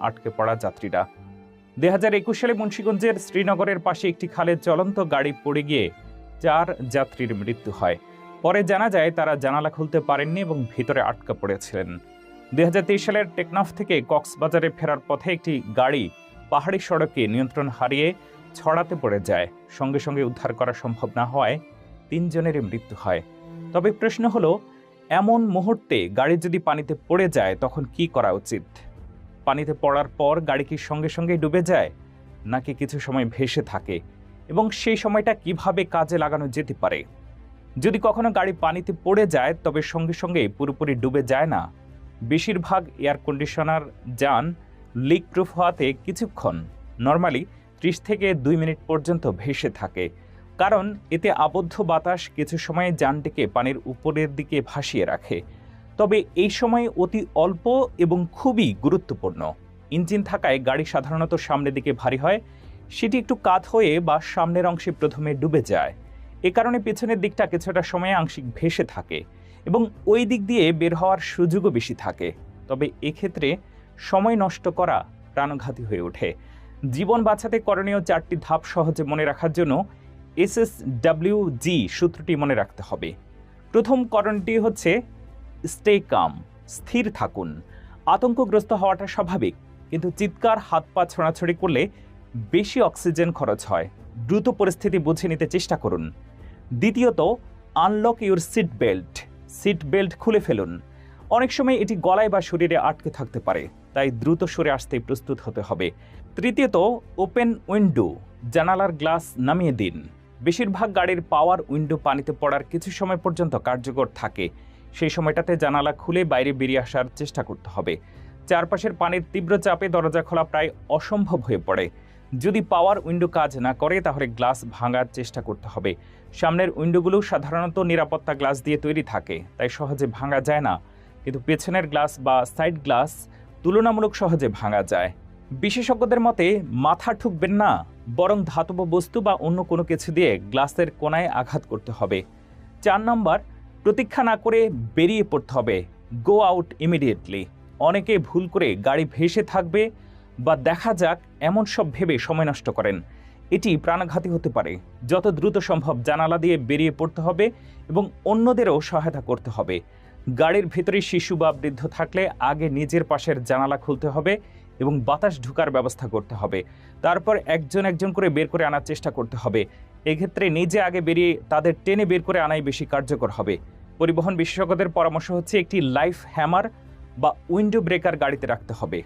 আটকে পড়া যাত্রীরা। 2021 সালে মুন্সিগঞ্জের শ্রীনগরের পাশে একটি খালে চলন্ত গাড়ি পড়ে গিয়ে 4 যাত্রীর মৃত্যু হয়। পরে জানা যায় তারা জানালা খুলতে পারেননি এবং ভিতরে আটকা পড়েছিলেন। 2023 সালের টেকনাফ থেকে কক্সবাজারে ফেরার পথে একটি গাড়ি পাহাড়ি সড়কে নিয়ন্ত্রণ হারিয়ে ছড়াতে পড়ে যায়। সঙ্গে সঙ্গে উদ্ধার করা সম্ভব না হওয়ায় 3 জনেরই মৃত্যু হয়। তবে প্রশ্ন হলো, এমন মুহূর্তে গাড়ি যদি পানিতে পড়ে যায় তখন কি করা উচিত? পানিতে পড়ার পর গাড়ি কি সঙ্গে সঙ্গে ডুবে যায়, নাকি কিছু সময় ভেসে থাকে, এবং সেই সময়টা কিভাবে কাজে লাগানো যেতে পারে? যদি কখনো গাড়ি পানিতে পড়ে যায় তবে সঙ্গে সঙ্গে পুরোপুরি ডুবে যায় না। বেশিরভাগ এয়ার কন্ডিশনার যান লিক প্রুফ হওয়াতে কিছুক্ষণ, নর্মালি 30 থেকে 2 মিনিট পর্যন্ত ভেসে থাকে, কারণ এতে আবদ্ধ বাতাস কিছু সময় যানটিকে পানির উপরের দিকে ভাসিয়ে রাখে। তবে এই সময় অতি অল্প এবং খুবই গুরুত্বপূর্ণ। ইঞ্জিন থাকায় গাড়ি সাধারণত সামনের দিকে ভারী হয়, সেটি একটু কাত হয়ে বা সামনের অংশে প্রথমে ডুবে যায়। এ কারণে পেছনের দিকটা কিছুটা সময় আংশিক ভেসে থাকে এবং ওই দিক দিয়ে বের হওয়ার সুযোগও বেশি থাকে। তবে এক্ষেত্রে সময় নষ্ট করা প্রাণঘাতী হয়ে ওঠে। জীবন বাঁচাতে করণীয় 4টি ধাপ সহজে মনে রাখার জন্য SSWG সূত্রটি মনে রাখতে হবে। প্রথম করণটি হচ্ছে স্টে কাম, স্থির থাকুন। আতঙ্কগ্রস্ত হওয়াটা স্বাভাবিক, কিন্তু চিৎকার, হাত পা ছোড়াছড়ি করলে বেশি অক্সিজেন খরচ হয়। দ্রুত পরিস্থিতি বুঝে নিতে চেষ্টা করুন। দ্বিতীয়ত, unlock your seat belt. Seat belt খুলে ফেলুন। অনেক সময় এটি গলায় বা শরীরে আটকে থাকতে পারে, তাই দ্রুত সরে আসতে প্রস্তুত হতে হবে। তৃতীয়ত, ওপেন উইন্ডো, জানালার গ্লাস নামিয়ে দিন। বেশিরভাগ গাড়ির পাওয়ার উইন্ডো পানিতে পড়ার কিছু সময় পর্যন্ত কার্যকর থাকে। সেই সময়টাতে জানালা খুলে বাইরে বেরিয়ে আসার চেষ্টা করতে হবে। চারপাশের পানির তীব্র চাপে দরজা খোলা প্রায় অসম্ভব হয়ে পড়ে। যদি পাওয়ার উইন্ডো কাজ না করে তাহলে গ্লাস ভাঙার চেষ্টা করতে হবে। সামনের উইন্ডোগুলো সাধারণত নিরাপত্তা গ্লাস দিয়ে তৈরি থাকে, তাই সহজে ভাঙা যায় না, কিন্তু পেছনের গ্লাস বা সাইড গ্লাস তুলনামূলক সহজে ভাঙা যায়। বিশেষজ্ঞদের মতে মাথা ঠুকবেন না, বরং ধাতব বস্তু বা অন্য কোনো কিছু দিয়ে গ্লাসের কোনায় আঘাত করতে হবে। 4 নম্বর, প্রতীক্ষা না করে বেরিয়ে পড়তে হবে। Go out immediately. অনেকে ভুল করে গাড়ি ভেসে থাকবে বা দেখা যাক এমন সব ভেবে সময় নষ্ট করেন। এটি প্রাণঘাতী হতে পারে। যত দ্রুত সম্ভব জানালা দিয়ে বেরিয়ে পড়তে হবে এবং অন্যদেরও সহায়তা করতে হবে। গাড়ির ভেতরে শিশু বা বৃদ্ধ থাকলে আগে নিজের পাশের জানালা খুলতে হবে এবং বাতাস ঢোকার ব্যবস্থা করতে হবে। তারপর একজন একজন করে বের করে আনার চেষ্টা করতে হবে। এক্ষেত্রে নিজে আগে বেরিয়ে তাদের টেনে বের করে আনাই বেশি কার্যকর হবে। পরিবহন বিশেষজ্ঞদের পরামর্শ হচ্ছে একটি লাইফ হ্যামার বা উইন্ডো ব্রেকার গাড়িতে রাখতে হবে।